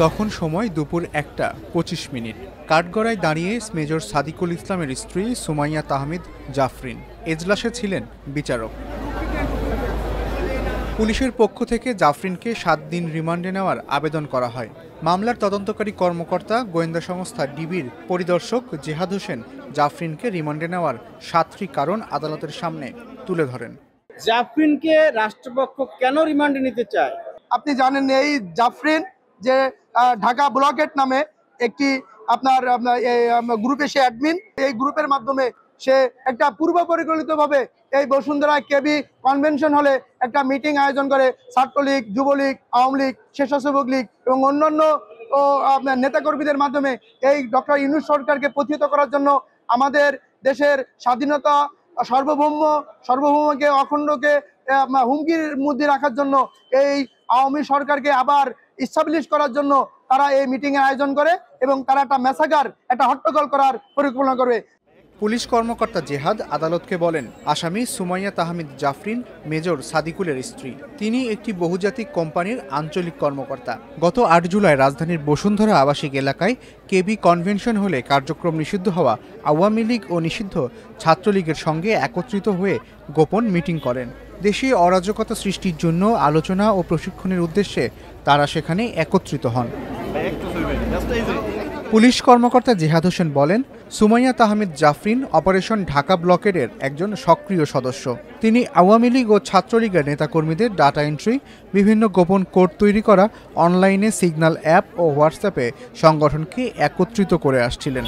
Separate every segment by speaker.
Speaker 1: তখন সময় দুপুর 1:25। কাঠগড়ায় দাঁড়িয়ে মেজর সাদিকুল ইসলামের স্ত্রী সুমাইয়া তাহমিদ জাফরিন। এজলাসে ছিলেন বিচারক। পুলিশের পক্ষ থেকে জাফরিনকে 7 দিন রিমান্ডে নেওয়ার আবেদন করা হয়। মামলার তদন্তকারী কর্মকর্তা গোয়েন্দা সংস্থা ডিবির পরিদর্শক জেহাদ হোসেন জাফরিনকে রিমান্ডে নেওয়ার 7টি কারণ আদালতের সামনে তুলে ধরেন।
Speaker 2: জাফরিনকে রাষ্ট্রপক্ষ কেন রিমান্ডে নিতে চায়?
Speaker 3: আপনি জানেন এই জাফরিন যে ঢাকা ব্লকেট নামে একটি আপনার গ্রুপে সে অ্যাডমিন। এই গ্রুপের মাধ্যমে সে একটা পূর্ব পরিকল্পিতভাবে এই বসুন্ধরা কেবি কনভেনশন হলে একটা মিটিং আয়োজন করে ছাত্রলীগ, যুবলীগ, আওয়ামী লীগ, স্বেচ্ছাসেবক লীগ এবং অন্যান্য আপনার নেতাকর্মীদের মাধ্যমে এই ডক্টর ইউনূস সরকারকে প্রতিহত করার জন্য আমাদের দেশের স্বাধীনতা, সার্বভৌমকে, অখণ্ডকে হুমকির মধ্যে রাখার জন্য এই আওয়ামী সরকারকে আবার ইস্টাবলিশ করার জন্য তারা এই মিটিং এর আয়োজন করে এবং তারা একটা ম্যাসাকার, একটা হট্টগোল করার পরিকল্পনা করবে।
Speaker 1: পুলিশ কর্মকর্তা জেহাদ আদালতকে বলেন, আসামি সুমাইয়া তাহমিদ জাফরিন মেজর সাদিকুলের স্ত্রী। তিনি একটি বহুজাতিক কোম্পানির আঞ্চলিক কর্মকর্তা। গত 8 জুলাই রাজধানীর বসুন্ধরা আবাসিক এলাকায় কেবি কনভেনশন হলে কার্যক্রম নিষিদ্ধ হওয়া আওয়ামী লীগ ও নিষিদ্ধ ছাত্রলীগের সঙ্গে একত্রিত হয়ে গোপন মিটিং করেন। দেশে অরাজকতা সৃষ্টির জন্য আলোচনা ও প্রশিক্ষণের উদ্দেশ্যে তারা সেখানে একত্রিত হন। পুলিশ কর্মকর্তা জেহাদ হোসেন বলেন, সুমাইয়া তাহমিদ জাফরিন অপারেশন ঢাকা ব্লকেটের একজন সক্রিয় সদস্য। তিনি আওয়ামী লীগ ও ছাত্রলীগের নেতাকর্মীদের ডাটা এন্ট্রি, বিভিন্ন গোপন কোড তৈরি করা, অনলাইনে সিগন্যাল অ্যাপ ও হোয়াটসঅ্যাপে সংগঠনকে একত্রিত করে আসছিলেন।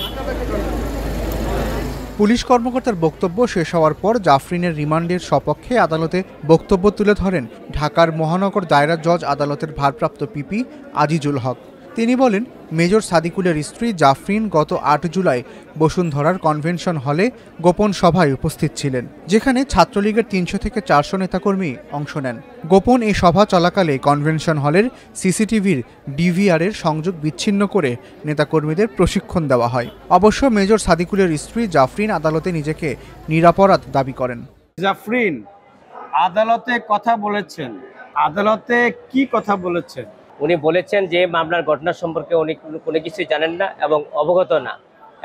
Speaker 1: পুলিশ কর্মকর্তার বক্তব্য শেষ হওয়ার পর জাফরিনের রিমান্ডের সপক্ষে আদালতে বক্তব্য তুলে ধরেন ঢাকার মহানগর দায়রা জজ আদালতের ভারপ্রাপ্ত পিপি আজিজুল হক। তিনি বলেন, মেজর সাদিকুলের স্ত্রী জাফরিন গত 8 জুলাই বসুন্ধরার কনভেনশন হলে গোপন সভায় উপস্থিত ছিলেন, যেখানে ছাত্রলীগের 300 থেকে 400 নেতাকর্মী অংশ নেন। গোপন এই সভা চলাকালে কনভেনশন হলের সিসিটিভির ডিভিআরের সংযোগ বিচ্ছিন্ন করে নেতাকর্মীদের প্রশিক্ষণ দেওয়া হয়। অবশ্য মেজর সাদিকুলের স্ত্রী জাফরিন আদালতে নিজেকে নিরপরাধ দাবি করেন।
Speaker 2: জাফরিন আদালতে কথা বলেছেন, আদালতে কি কথা বলেছেন?
Speaker 4: উনি বলেছেন যে মামলার ঘটনা সম্পর্কে উনি কোনো কিছুই জানেন না এবং অবগত না,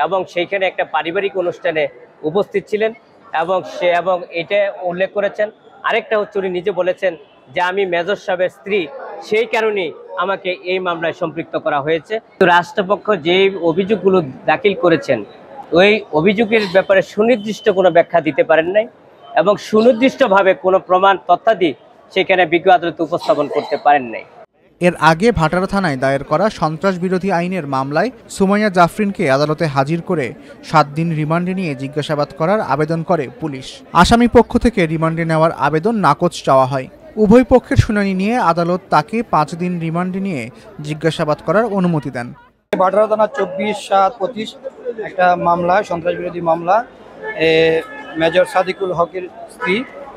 Speaker 4: এবং সেইখানে একটা পারিবারিক অনুষ্ঠানে উপস্থিত ছিলেন এবং এটা উল্লেখ করেছেন। আরেকটা হচ্ছে উনি নিজে বলেছেন যে আমি মেজর সাহেবের স্ত্রী, সেই কারণেই আমাকে এই মামলায় সম্পৃক্ত করা হয়েছে। তো রাষ্ট্রপক্ষ যে অভিযোগগুলো দাখিল করেছেন ওই অভিযোগের ব্যাপারে সুনির্দিষ্ট কোনো ব্যাখ্যা দিতে পারেন নাই এবং সুনির্দিষ্টভাবে কোনো প্রমাণ তথ্যাদি সেখানে বিজ্ঞ আদালতে উপস্থাপন করতে পারেন নাই।
Speaker 1: এর আগে ভাটারা থানায় দায়ের করা সন্ত্রাস বিরোধী আইনের মামলায় সুমাইয়া জাফরিনকে আদালতে হাজির করে 7 দিন রিমান্ডে নিয়ে জিজ্ঞাসাবাদ করার আবেদন করে পুলিশ। আসামি পক্ষ থেকে রিমান্ডে নেওয়ার আবেদন নাকচ চাওয়া হয়। উভয় পক্ষের শুনানি নিয়ে আদালত তাকে 5 দিন রিমান্ডে নিয়ে জিজ্ঞাসাবাদ করার অনুমতি দেন।
Speaker 3: ভাটারা থানা 24/7/25 একটা মামলা, সন্ত্রাস বিরোধী মামলা। মেজর সাদিকুল হকের স্ত্রী,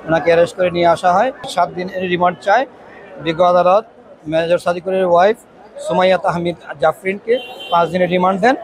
Speaker 3: ওনাকে অ্যারেস্ট করে নিয়ে আসা হয়। 7 দিনের রিমান্ড চায় বিজ্ঞ আদালত। মেজর সাদিকুলের ওয়াইফ সুমাইয়া তাহমিদ জাফরিনকে 5 দিনের রিমান্ড দেন।